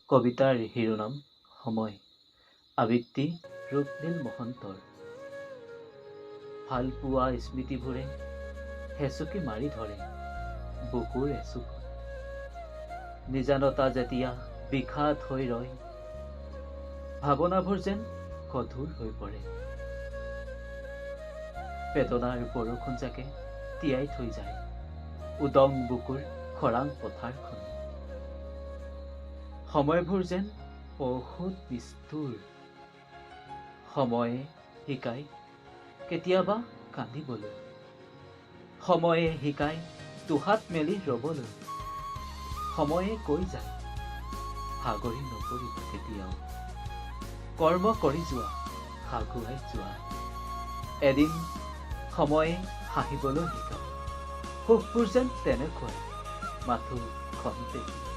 কবিতাৰ শিৰোনাম সময়, আবৃত্তি ৰূপ নীল মহন্তৰ। ভাল পোৱা স্মৃতিবোৰে হেঁচুকি মাৰি ধৰে বুকুৰ এচুকত। নিজানতা যেতিয়া বিষাদ হৈ ৰয়, ভাৱনাবোৰ যেন গধুৰ হৈ পৰে। বেদনাৰ বৰষুণ জাকে তিয়াই থৈ যায় উদং বুকুৰ খৰাং পথাৰখন। সময়বোৰ যেন বহুত নিষ্ঠুৰ। সময়ে শিকায় কেতিয়াবা কান্দিবলৈ, সময়ে শিকায় দুহাত মেলি ৰ'বলৈ। সময়ে কৈ যায় ভাগৰি নপৰিব কেতিয়াও, কৰ্ম কৰি যোৱা, আগুৱাই যোৱা। এদিন সময়ে হাঁহিবলৈ শিকায়, সুখবোৰ যেন তেনেকুৱাই মাথো খন্তেকীয়া।